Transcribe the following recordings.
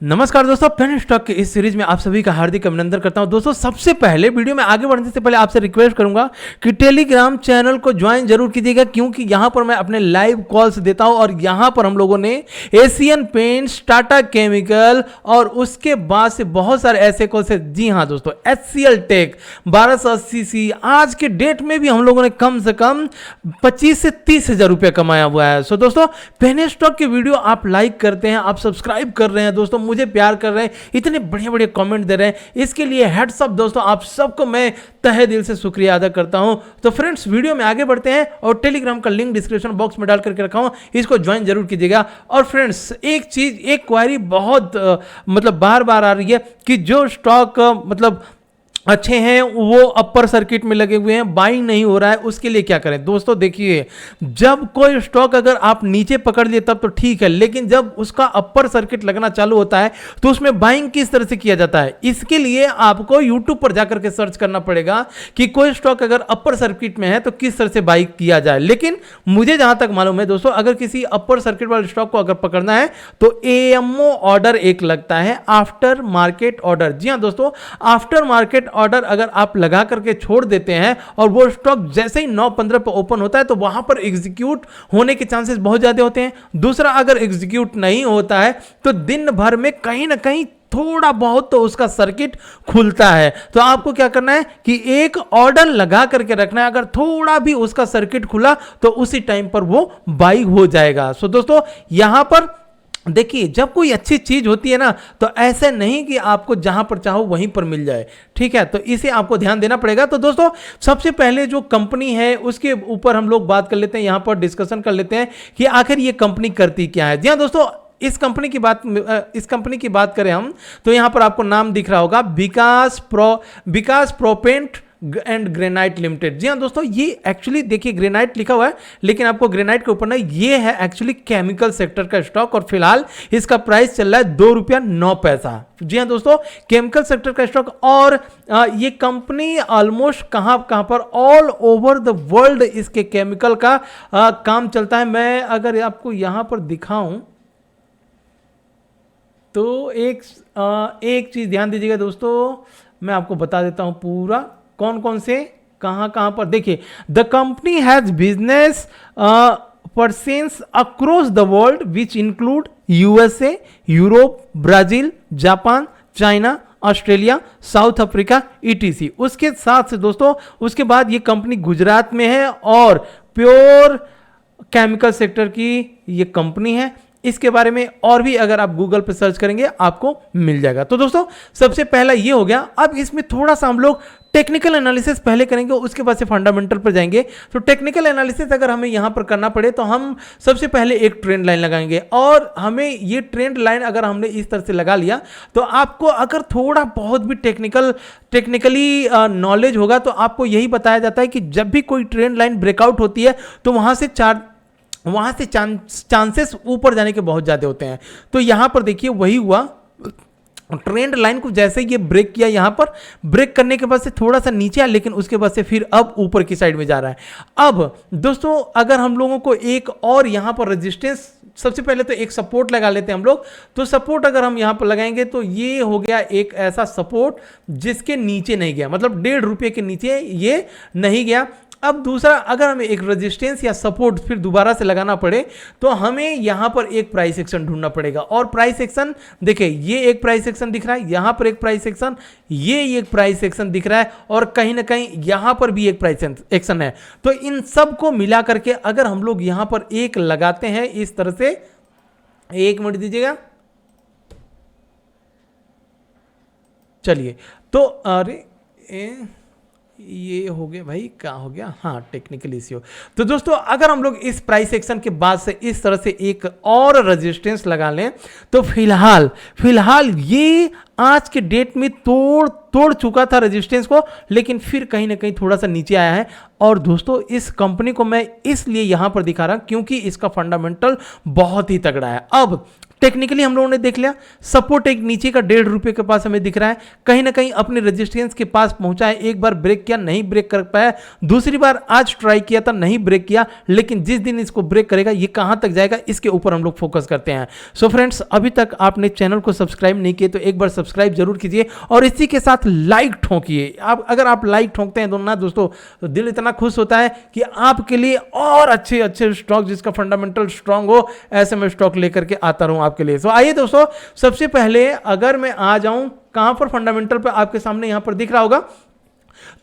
नमस्कार दोस्तों, pen stock के इस सीरीज में आप सभी का हार्दिक अभिनंदन करता हूं। दोस्तों सबसे पहले वीडियो में आगे बढ़ने से पहले आपसे रिक्वेस्ट करूंगा कि टेलीग्राम चैनल को ज्वाइन जरूर कीजिएगा, क्योंकि यहां पर मैं अपने लाइव कॉल्स देता हूं और यहां पर हम लोगों ने एशियन पेंट्स, टाटा केमिकल और उसके बाद से बहुत सारे ऐसे कॉल्स है। जी हां दोस्तों, HCL टेक 1280C आज के डेट में भी हम लोगों ने कम से कम 25 से 30 हजार रुपया कमाया हुआ है। सो दोस्तों, पेन स्टॉक की वीडियो आप लाइक करते हैं, आप सब्सक्राइब कर रहे हैं दोस्तों, मुझे प्यार कर रहे हैं, इतने बढ़िया बढ़िया कमेंट दे रहे हैं, इसके लिए हेड्स अप दोस्तों, आप सबको मैं तहे दिल से शुक्रिया अदा करता हूं। तो फ्रेंड्स, वीडियो में आगे बढ़ते हैं और टेलीग्राम का लिंक डिस्क्रिप्शन बॉक्स में डाल करके रखा हूं, इसको ज्वाइन जरूर कीजिएगा। और फ्रेंड्स, एक चीज, एक क्वेरी बहुत मतलब बार बार आ रही है कि जो स्टॉक मतलब अच्छे हैं वो अपर सर्किट में लगे हुए हैं, बाइंग नहीं हो रहा है, उसके लिए क्या करें। दोस्तों देखिए, जब कोई स्टॉक अगर आप नीचे पकड़ लिए तब तो ठीक है, लेकिन जब उसका अपर सर्किट लगना चालू होता है तो उसमें बाइंग किस तरह से किया जाता है। इसके लिए आपको यूट्यूब पर जाकर के सर्च करना पड़ेगा कि कोई स्टॉक अगर अपर सर्किट में है तो किस तरह से बाइंग किया जाए। लेकिन मुझे जहां तक मालूम है दोस्तों, अगर किसी अपर सर्किट वाले स्टॉक को अगर पकड़ना है तो AMO ऑर्डर एक लगता है, आफ्टर मार्केट ऑर्डर। जी हां दोस्तों, आफ्टर मार्केट ऑर्डर अगर आप लगा करके छोड़ देते हैं और वो स्टॉक जैसे ही 9:15 पर ओपन होता है तो वहां पर एग्जीक्यूट होने के चांसेस बहुत ज्यादा होते हैं। दूसरा, अगर एग्जीक्यूट नहीं होता है तो दिन भर में कहीं ना कहीं थोड़ा बहुत तो उसका सर्किट खुलता है। तो आपको क्या करना है कि एक ऑर्डर लगा करके रखना है, अगर थोड़ा भी उसका सर्किट खुला तो उसी टाइम पर वो बाई हो जाएगा। सो दोस्तों, यहां पर देखिए, जब कोई अच्छी चीज होती है ना तो ऐसे नहीं कि आपको जहां पर चाहो वहीं पर मिल जाए, ठीक है, तो इसे आपको ध्यान देना पड़ेगा। तो दोस्तों, सबसे पहले जो कंपनी है उसके ऊपर हम लोग बात कर लेते हैं, यहां पर डिस्कशन कर लेते हैं कि आखिर ये कंपनी करती क्या है। जी हां दोस्तों, इस कंपनी की बात करें हम तो यहां पर आपको नाम दिख रहा होगा, विकास प्रोपेंट एंड ग्रेनाइट लिमिटेड। जी हाँ दोस्तों, ये एक्चुअली देखिए ग्रेनाइट लिखा हुआ है, लेकिन आपको ग्रेनाइट के ऊपर ना, ये है एक्चुअली केमिकल सेक्टर का स्टॉक और फिलहाल इसका प्राइस चल रहा है ₹2.09। जी हाँ दोस्तों, केमिकल सेक्टर का स्टॉक। और ये कंपनी ऑलमोस्ट कहां पर, ऑल ओवर द वर्ल्ड इसके केमिकल का काम चलता है। मैं अगर आपको यहां पर दिखाऊं तो एक चीज ध्यान दीजिएगा दोस्तों, मैं आपको बता देता हूं पूरा कौन कौन से कहां पर। देखिए, the company has business persons across the world which include USA, Europe, Brazil, Japan, China, Australia, south Africa, ETC। उसके साथ से दोस्तों, उसके बाद ये कंपनी गुजरात में है और प्योर केमिकल सेक्टर की ये कंपनी है। इसके बारे में और भी अगर आप गूगल पर सर्च करेंगे आपको मिल जाएगा। तो दोस्तों, सबसे पहला ये हो गया। अब इसमें थोड़ा सा हम लोग टेक्निकल एनालिसिस पहले करेंगे, उसके बाद से फंडामेंटल पर जाएंगे। तो टेक्निकल एनालिसिस अगर हमें यहां पर करना पड़े तो हम सबसे पहले एक ट्रेंड लाइन लगाएंगे, और हमें ये ट्रेंड लाइन अगर हमने इस तरह से लगा लिया तो आपको अगर थोड़ा बहुत भी टेक्निकली नॉलेज होगा तो आपको यही बताया जाता है कि जब भी कोई ट्रेंड लाइन ब्रेकआउट होती है तो वहां से चांसेस ऊपर जाने के बहुत ज्यादा होते हैं। तो यहां पर देखिए वही हुआ, ट्रेंड लाइन को जैसे ये ब्रेक किया, यहां पर ब्रेक करने के बाद से थोड़ा सा नीचे आया, लेकिन उसके बाद से फिर अब ऊपर की साइड में जा रहा है। अब दोस्तों, अगर हम लोगों को एक और यहां पर रेजिस्टेंस, सबसे पहले तो एक सपोर्ट लगा लेते हैं हम लोग। तो सपोर्ट अगर हम यहां पर लगाएंगे तो ये हो गया एक ऐसा सपोर्ट जिसके नीचे नहीं गया, मतलब ₹1.5 के नीचे ये नहीं गया। अब दूसरा, अगर हमें एक रेजिस्टेंस या सपोर्ट फिर दोबारा से लगाना पड़े तो हमें यहां पर एक प्राइस एक्शन ढूंढना पड़ेगा। और प्राइस एक्शन देखिए, ये एक प्राइस एक्शन दिख रहा है, यहां पर एक प्राइस एक्शन, ये एक प्राइस एक्शन दिख रहा है, और कहीं ना कहीं यहां पर भी एक प्राइस एक्शन है। तो इन सब को मिला करके अगर हम लोग यहां पर एक लगाते हैं इस तरह से, एक मिनट दीजिएगा, चलिए, तो अरे ये हो गया भाई, क्या हो गया, हाँ टेक्निकल इश्यू। तो दोस्तों, अगर हम लोग इस प्राइस एक्शन के बाद से इस तरह से एक और रेजिस्टेंस लगा लें तो फिलहाल ये आज के डेट में तोड़ चुका था रेजिस्टेंस को, लेकिन फिर कहीं ना कहीं थोड़ा सा नीचे आया है। और दोस्तों, इस कंपनी को मैं इसलिए यहां पर दिखा रहा हूं क्योंकि इसका फंडामेंटल बहुत ही तगड़ा है। अब टेक्निकली हम लोगों ने देख लिया, सपोर्ट एक नीचे का 1.5 रुपये के पास हमें दिख रहा है, कहीं ना कहीं अपने रेजिस्टेंस के पास पहुंचा है, एक बार ब्रेक किया नहीं ब्रेक कर पाया, दूसरी बार आज ट्राई किया था नहीं ब्रेक किया, लेकिन जिस दिन इसको ब्रेक करेगा ये कहां तक जाएगा इसके ऊपर हम लोग फोकस करते हैं। सो फ्रेंड्स, अभी तक आपने चैनल को सब्सक्राइब नहीं किए तो एक बार सब्सक्राइब जरूर कीजिए और इसी के साथ लाइक ठोकिए। आप अगर आप लाइक ठोकते हैं तो ना दोस्तों, तो दिल इतना खुश होता है कि आपके लिए और अच्छे अच्छे स्टॉक जिसका फंडामेंटल स्ट्रांग हो ऐसे में स्टॉक लेकर के आता रहूं आपके लिए। सो आइए दोस्तों, सबसे पहले अगर मैं आ जाऊं कहां पर, फंडामेंटल पर आपके सामने यहां पर दिख रहा होगा,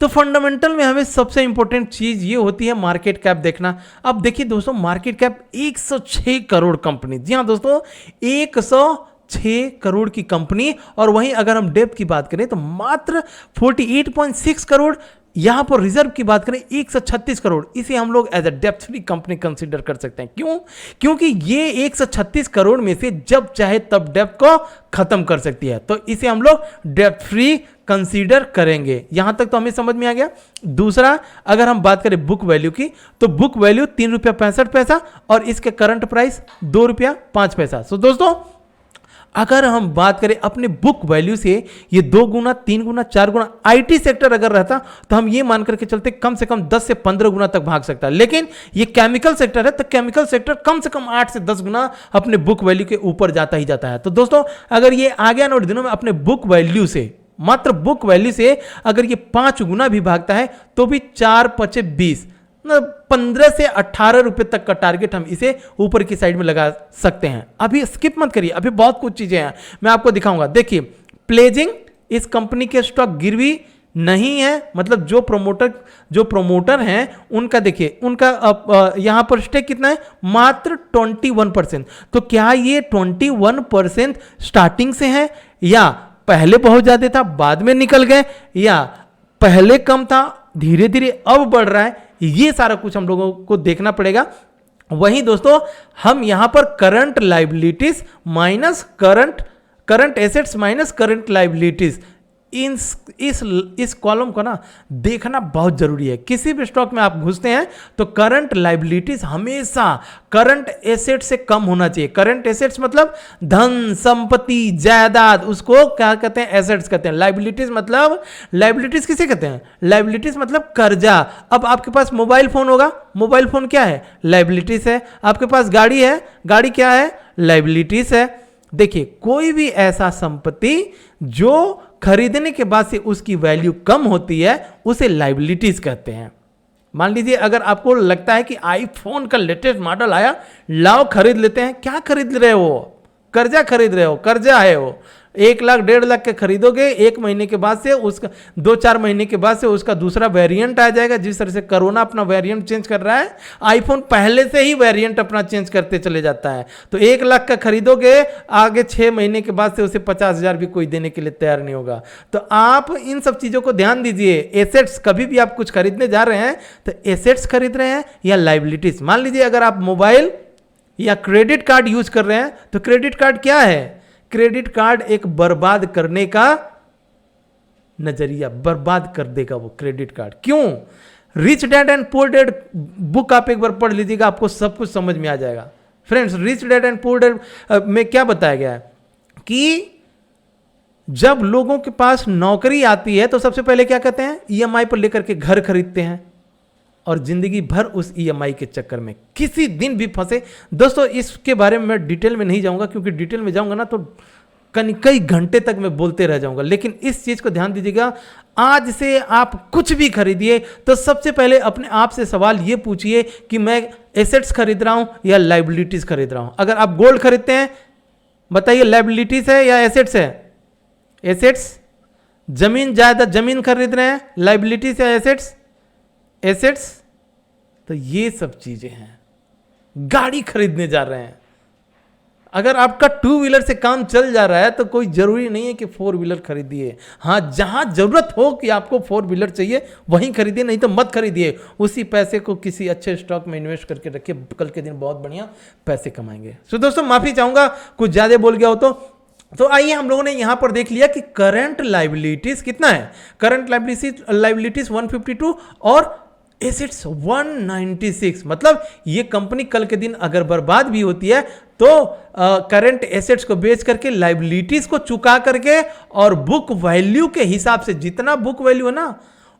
तो फंडामेंटल में हमें सबसे इंपॉर्टेंट चीज ये होती है मार्केट कैप देखना। अब देखिए दोस्तों, मार्केट कैप 106 करोड़ कंपनी, जी हां दोस्तों 106 करोड़ की कंपनी, और वहीं अगर हम डेप्थ की बात करें तो मात्र 48.6 करोड़, यहां पर रिजर्व की बात करें 136 करोड़, इसे हम लोग एज अ डेप्थ फ्री कंपनी कंसीडर कर सकते हैं। क्यों? क्योंकि ये 136 करोड़ में से जब चाहे तब डेप्थ को खत्म कर सकती है, तो इसे हम लोग डेप्थ फ्री कंसीडर करेंगे। यहां तक तो हमें समझ में आ गया। दूसरा, अगर हम बात करें बुक वैल्यू की, तो बुक वैल्यू 3 रुपया 65 पैसा और इसके करंट प्राइस 2 रुपया 5 पैसा। सो दोस्तों, अगर हम बात करें अपने बुक वैल्यू से ये 2 गुना 3 गुना 4 गुना आईटी सेक्टर अगर रहता तो हम ये मान करके चलते कम से कम 10 से 15 गुना तक भाग सकता है, लेकिन ये केमिकल सेक्टर है तो केमिकल सेक्टर कम से कम 8 से 10 गुना अपने बुक वैल्यू के ऊपर जाता ही जाता है। तो दोस्तों, अगर ये आगे आने वाले दिनों में अपने बुक वैल्यू से, मात्र बुक वैल्यू से अगर ये 5 गुना भी भागता है तो भी 4 पचे 20, 15 से 18 रुपए तक का टारगेट हम इसे ऊपर की साइड में लगा सकते हैं। अभी स्किप मत करिए, अभी बहुत कुछ चीजें हैं मैं आपको दिखाऊंगा। देखिए, प्लेजिंग इस कंपनी के स्टॉक गिरवी नहीं है, मतलब जो प्रोमोटर हैं उनका देखिए, उनका यहां पर स्टेक कितना है, मात्र 21%। तो क्या ये 21% स्टार्टिंग से है या पहले बहुत ज्यादा था बाद में निकल गए, या पहले कम था धीरे धीरे अब बढ़ रहा है, ये सारा कुछ हम लोगों को देखना पड़ेगा। वहीं दोस्तों, हम यहां पर current liabilities minus current assets minus current liabilities, इस कॉलम को ना देखना बहुत जरूरी है। किसी भी स्टॉक में आप घुसते हैं तो करंट लायबिलिटीज हमेशा करंट एसेट से कम होना चाहिए। करंट एसेट्स मतलब धन संपत्ति जायदाद, उसको क्या कहते हैं, एसेट्स कहते हैं। लायबिलिटीज किसे कहते हैं, लायबिलिटीज मतलब कर्जा। अब आपके पास मोबाइल फोन होगा, मोबाइल फोन क्या है, लायबिलिटीज है। आपके पास गाड़ी है, गाड़ी क्या है, लायबिलिटीज है। देखिए, कोई भी ऐसा संपत्ति जो खरीदने के बाद से उसकी वैल्यू कम होती है उसे लायबिलिटीज कहते हैं। मान लीजिए अगर आपको लगता है कि आईफोन का लेटेस्ट मॉडल आया, लाओ खरीद लेते हैं, क्या खरीद रहे हो, कर्जा खरीद रहे हो, कर्जा है वो 1 लाख 1.5 लाख के खरीदोगे, 1 महीने के बाद से उसका 2-4 महीने के बाद से उसका दूसरा वेरिएंट आ जाएगा। जिस तरह से कोरोना अपना वेरिएंट चेंज कर रहा है, आईफोन पहले से ही वेरिएंट अपना चेंज करते चले जाता है। तो 1 लाख का खरीदोगे, आगे 6 महीने के बाद से उसे 50,000 भी कोई देने के लिए तैयार नहीं होगा। तो आप इन सब चीजों को ध्यान दीजिए। एसेट्स, कभी भी आप कुछ खरीदने जा रहे हैं तो एसेट्स खरीद रहे हैं या लायबिलिटीज। मान लीजिए अगर आप मोबाइल या क्रेडिट कार्ड यूज कर रहे हैं तो क्रेडिट कार्ड क्या है, क्रेडिट कार्ड एक बर्बाद करने का नजरिया, बर्बाद कर देगा वो क्रेडिट कार्ड। क्यों? Rich dad and poor dad book आप एक बार पढ़ लीजिएगा, आपको सब कुछ समझ में आ जाएगा। Friends, rich dad and poor dad में क्या बताया गया है कि जब लोगों के पास नौकरी आती है तो सबसे पहले क्या कहते हैं, ईएमआई पर लेकर के घर खरीदते हैं और जिंदगी भर उस ईएमआई के चक्कर में किसी दिन भी फंसे। दोस्तों, इसके बारे में मैं डिटेल में नहीं जाऊंगा, क्योंकि डिटेल में जाऊंगा ना तो कई घंटे तक मैं बोलते रह जाऊंगा। लेकिन इस चीज को ध्यान दीजिएगा, आज से आप कुछ भी खरीदिए तो सबसे पहले अपने आप से सवाल ये पूछिए कि मैं एसेट्स खरीद रहा हूं या लायबिलिटीज खरीद रहा हूं। अगर आप गोल्ड खरीदते हैं, बताइए लायबिलिटीज है या एसेट्स है, एसेट्स। जमीन जायदाद, जमीन खरीद रहे हैं, लायबिलिटीज या एसेट्स, एसेट्स। तो ये सब चीजें हैं। गाड़ी खरीदने जा रहे हैं, अगर आपका 2 व्हीलर से काम चल जा रहा है तो कोई जरूरी नहीं है कि 4 व्हीलर खरीदिए। हाँ, जहां जरूरत हो कि आपको 4 व्हीलर चाहिए वहीं खरीदिए, नहीं तो मत खरीदिए। उसी पैसे को किसी अच्छे स्टॉक में इन्वेस्ट करके रखिए, कल के दिन बहुत बढ़िया पैसे कमाएंगे। तो दोस्तों, माफी चाहूंगा कुछ ज्यादा बोल गया हो तो आइए, हम लोगों ने यहां पर देख लिया कि करंट लायबिलिटीज कितना है, करंट लायबिलिटीज 152 और एसेट्स 196। मतलब ये कंपनी कल के दिन अगर बर्बाद भी होती है तो करंट एसेट्स को बेच करके लाइबिलिटीज को चुका करके और बुक वैल्यू के हिसाब से जितना बुक वैल्यू है ना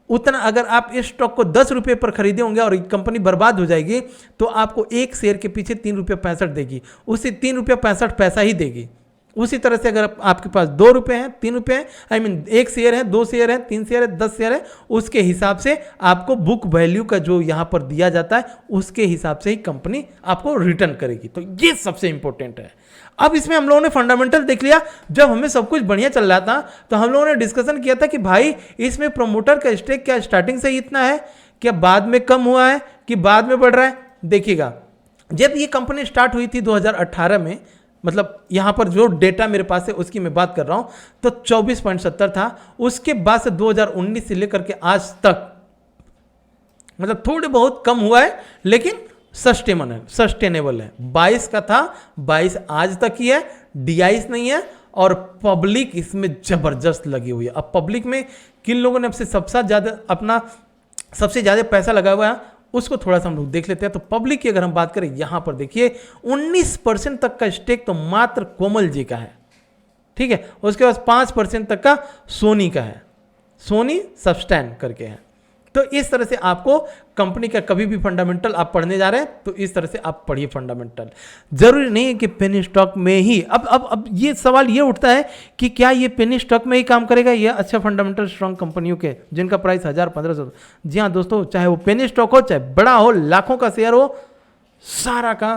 उतना, अगर आप इस स्टॉक को 10 रुपये पर खरीदे होंगे और कंपनी बर्बाद हो जाएगी तो आपको एक शेयर के पीछे 3.65 रुपये देगी, उसी 3.65 रुपये पैसा ही देगी। उसी तरह से अगर आपके पास 2 रुपये हैं, 3 रुपये हैं, आई मीन 1 शेयर है, 2 शेयर है, 3 शेयर है, 10 शेयर है, उसके हिसाब से आपको बुक वैल्यू का जो यहाँ पर दिया जाता है उसके हिसाब से ही कंपनी आपको रिटर्न करेगी। तो ये सबसे इंपॉर्टेंट है। अब इसमें हम लोगों ने फंडामेंटल देख लिया। जब हमें सब कुछ बढ़िया चल रहा था तो हम लोगों ने डिस्कशन किया था कि भाई इसमें प्रमोटर का स्टेक क्या स्टार्टिंग से ही इतना है, क्या बाद में कम हुआ है, कि बाद में बढ़ रहा है। देखिएगा, जब ये कंपनी स्टार्ट हुई थी 2018 में, मतलब यहाँ पर जो डेटा मेरे पास है उसकी मैं बात कर रहा हूँ, तो 24.70 था। उसके बाद से 2019 से लेकर के आज तक मतलब थोड़े बहुत कम हुआ है, लेकिन सस्टेनेबल है। 22 का था, 22 आज तक ही है, DIs नहीं है, और पब्लिक इसमें जबरदस्त लगी हुई है। अब पब्लिक में किन लोगों ने सबसे ज़्यादा पैसा लगाया हुआ है उसको थोड़ा सा हम लोग देख लेते हैं। तो पब्लिक की अगर हम बात करें, यहां पर देखिए 19% तक का स्टेक तो मात्र कोमल जी का है, ठीक है। उसके बाद 5% तक का सोनी का है, सोनी सब्सटैन करके है। तो इस तरह से आपको कंपनी का कभी भी फंडामेंटल आप पढ़ने जा रहे हैं तो इस तरह से आप पढ़िए फंडामेंटल। जरूरी नहीं है कि पेनी स्टॉक में ही। अब ये सवाल ये उठता है कि क्या ये पेनी स्टॉक में ही काम करेगा, ये अच्छा फंडामेंटल स्ट्रांग कंपनियों के जिनका प्राइस 1000-1500। जी हाँ दोस्तों, चाहे वो पेनी स्टॉक हो, चाहे बड़ा हो, लाखों का शेयर हो, सारा का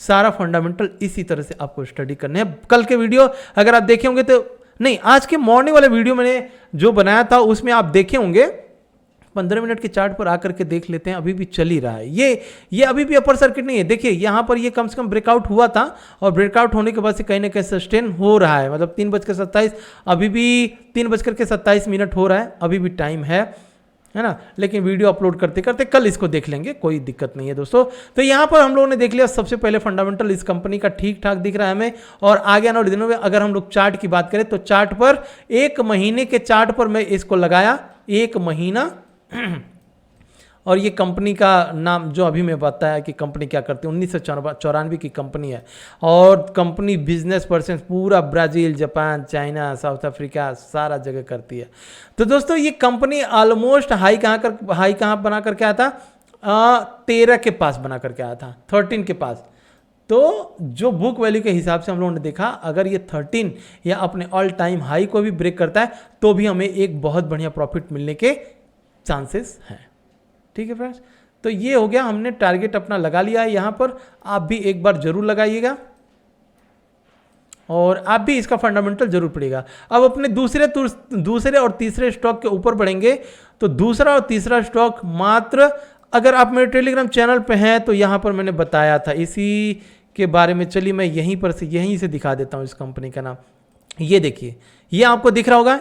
सारा फंडामेंटल इसी तरह से आपको स्टडी करने हैं। कल के वीडियो अगर आप देखे होंगे तो, नहीं, आज के मॉर्निंग वाले वीडियो मैंने जो बनाया था उसमें आप देखे होंगे। 15 मिनट के चार्ट पर आकर के देख लेते हैं, अभी भी चल ही रहा है। ये अभी भी अपर सर्किट नहीं है। देखिए यहाँ पर ये कम से कम ब्रेकआउट हुआ था और ब्रेकआउट होने के बाद से कहीं ना कहीं सस्टेन हो रहा है। मतलब 3:27, अभी भी 3:27 हो रहा है, अभी भी टाइम है ना। लेकिन वीडियो अपलोड करते करते कल इसको देख लेंगे, कोई दिक्कत नहीं है दोस्तों। तो यहाँ पर हम लोगों ने देख लिया सबसे पहले फंडामेंटल इस कंपनी का ठीक ठाक दिख रहा है हमें। और आगे आने वाले दिनों में अगर हम लोग चार्ट की बात करें तो चार्ट पर 1 महीने के चार्ट पर मैं इसको लगाया, 1 महीना, और ये कंपनी का नाम जो अभी मैं बताया कि कंपनी क्या करती है, 1994 की कंपनी है। और कंपनी बिजनेस पर्सन पूरा Brazil, Japan, China, south Africa सारा जगह करती है। तो दोस्तों ये कंपनी ऑलमोस्ट हाई कहाँ बना करके आया था, 13 के पास बना करके आया था, 13 के पास। तो जो बुक वैल्यू के हिसाब से हम लोगों ने देखा, अगर ये 13 या अपने ऑल टाइम हाई को भी ब्रेक करता है तो भी हमें एक बहुत बढ़िया प्रॉफिट मिलने के चांसेस हैं। ठीक है फ्रेंड्स, तो ये हो गया, हमने टारगेट अपना लगा लिया है। यहां पर आप भी एक बार जरूर लगाइएगा और आप भी इसका फंडामेंटल जरूर पड़ेगा। अब अपने दूसरे और तीसरे स्टॉक के ऊपर बढ़ेंगे। तो दूसरा और तीसरा स्टॉक मात्र, अगर आप मेरे टेलीग्राम चैनल पे हैं तो यहां पर मैंने बताया था इसी के बारे में। चलिए मैं यहीं से दिखा देता हूं इस कंपनी का नाम। ये देखिए, ये आपको दिख रहा होगा,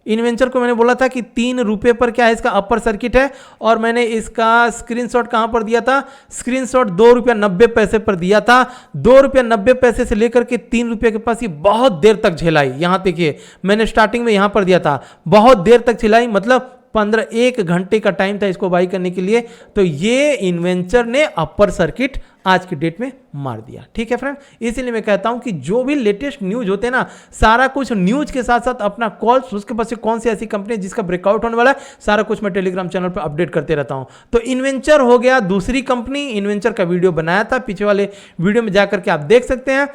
इन्वेंचर को मैंने बोला था कि 3 रुपये पर क्या है, इसका अपर सर्किट है। और मैंने इसका स्क्रीनशॉट कहां पर दिया था, स्क्रीनशॉट 2 रुपया 90 पैसे पर दिया था। 2 रुपया 90 पैसे से लेकर के 3 रुपये के पास ये बहुत देर तक झेलाई। यहां देखिए, मैंने स्टार्टिंग में यहां पर दिया था, बहुत देर तक झेलाई, मतलब 1 घंटे का टाइम था इसको बाई करने के लिए। तो ये इन्वेंचर ने अपर सर्किट आज की डेट में मार दिया। ठीक है फ्रेंड, इसीलिए मैं कहता हूं कि जो भी लेटेस्ट न्यूज होते हैं ना, सारा कुछ न्यूज के साथ साथ अपना कॉल्स, उसके पास से कौन सी ऐसी कंपनी है जिसका ब्रेकआउट होने वाला है, सारा कुछ मैं टेलीग्राम चैनल पर अपडेट करते रहता हूं। तो इन्वेंचर हो गया दूसरी कंपनी, इन्वेंचर का वीडियो बनाया था, पीछे वाले वीडियो में जाकर के आप देख सकते हैं।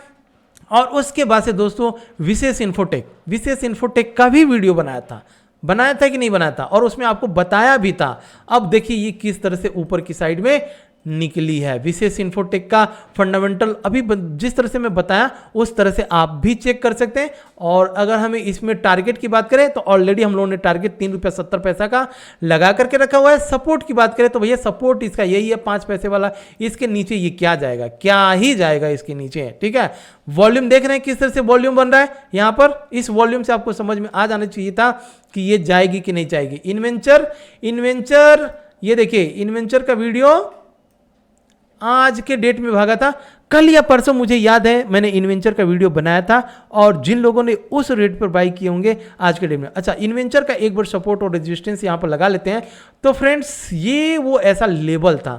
और उसके बाद से दोस्तों विशेष इन्फोटेक का भी वीडियो बनाया था कि नहीं बनाया था, और उसमें आपको बताया भी था। अब देखिए ये किस तरह से ऊपर की साइड में निकली है। विशेष इन्फोटेक का फंडामेंटल अभी जिस तरह से मैं बताया उस तरह से आप भी चेक कर सकते हैं। और अगर हमें इसमें टारगेट की बात करें तो ऑलरेडी हम लोगों ने टारगेट 3 रुपया 70 पैसा का लगा करके रखा हुआ है। सपोर्ट की बात करें तो भैया सपोर्ट इसका यही है 5 पैसे वाला। इसके नीचे ये क्या ही जाएगा इसके नीचे, ठीक है। वॉल्यूम देख रहे हैं किस तरह से वॉल्यूम बन रहा है यहाँ पर। इस वॉल्यूम से आपको समझ में आ जाना चाहिए था कि ये जाएगी कि नहीं जाएगी। इन्वेंचर ये देखिए, इन्वेंचर का वीडियो आज के डेट में भागा था, कल या परसों मुझे याद है मैंने इन्वेंचर का वीडियो बनाया था। और जिन लोगों ने उस रेट पर बाई किए होंगे आज के डेट में, अच्छा इन्वेंचर का एक बार सपोर्ट और रेजिस्टेंस यहां पर लगा लेते हैं। तो फ्रेंड्स ये वो ऐसा लेवल था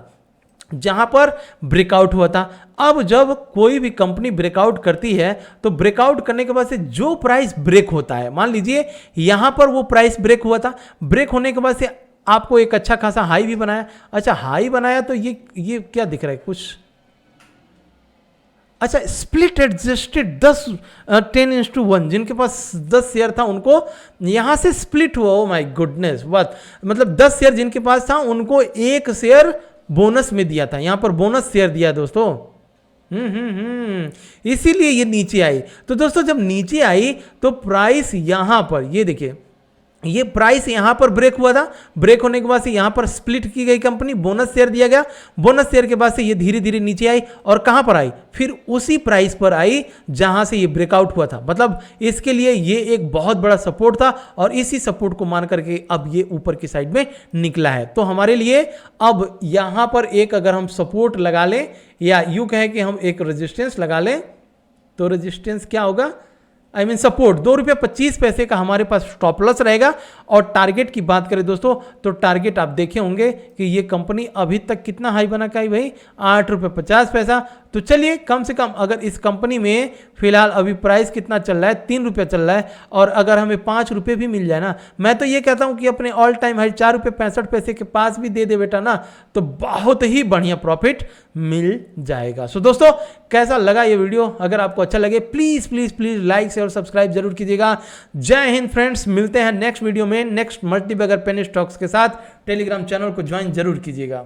जहां पर ब्रेकआउट हुआ था। अब जब कोई भी कंपनी ब्रेकआउट करती है तो ब्रेकआउट करने के बाद से जो प्राइस ब्रेक होता है, मान लीजिए यहां पर वो प्राइस ब्रेक हुआ था, ब्रेक होने के बाद से आपको एक अच्छा खासा हाई भी बनाया। अच्छा हाई बनाया तो ये क्या दिख रहा है कुछ, अच्छा स्प्लिट एडजस्टेड 10:1 जिनके पास 10 शेयर था उनको यहां से स्प्लिट हुआ। ओ माय गुडनेस, व्हाट, मतलब 10 शेयर जिनके पास था उनको एक शेयर बोनस में दिया था, यहां पर बोनस शेयर दिया दोस्तों। इसीलिए ये नीचे आई। तो दोस्तों जब नीचे आई तो प्राइस यहां पर ये देखिए, ये प्राइस यहां पर ब्रेक हुआ था, ब्रेक होने के बाद से यहां पर स्प्लिट की गई कंपनी, बोनस शेयर दिया गया, बोनस शेयर के बाद से ये धीरे धीरे नीचे आई और कहां पर आई, फिर उसी प्राइस पर आई जहां से ये ब्रेकआउट हुआ था। मतलब इसके लिए ये एक बहुत बड़ा सपोर्ट था और इसी सपोर्ट को मान करके अब ये ऊपर की साइड में निकला है। तो हमारे लिए अब यहां पर एक अगर हम सपोर्ट लगा लें या यूं कहें कि हम एक रेजिस्टेंस लगा लें, तो रेजिस्टेंस क्या होगा, सपोर्ट ₹2.25 का हमारे पास स्टॉप लॉस रहेगा। और टारगेट की बात करें दोस्तों तो टारगेट आप देखे होंगे कि ये कंपनी अभी तक कितना हाई बना के आई भाई, ₹8.50। तो चलिए कम से कम अगर इस कंपनी में फिलहाल अभी प्राइस कितना चल रहा है, ₹3 चल रहा है, और अगर हमें ₹5 भी मिल जाए ना, मैं तो ये कहता हूं कि अपने ऑल टाइम हाई ₹4.65 के पास भी दे दे बेटा ना, तो बहुत ही बढ़िया प्रॉफिट मिल जाएगा। सो दोस्तों कैसा लगा ये वीडियो, अगर आपको अच्छा लगे please please please like share और सब्सक्राइब जरूर कीजिएगा। जय हिंद फ्रेंड्स, मिलते हैं नेक्स्ट वीडियो में नेक्स्ट मल्टीबैगर पेनी स्टॉक्स के साथ। टेलीग्राम चैनल को ज्वाइन जरूर कीजिएगा।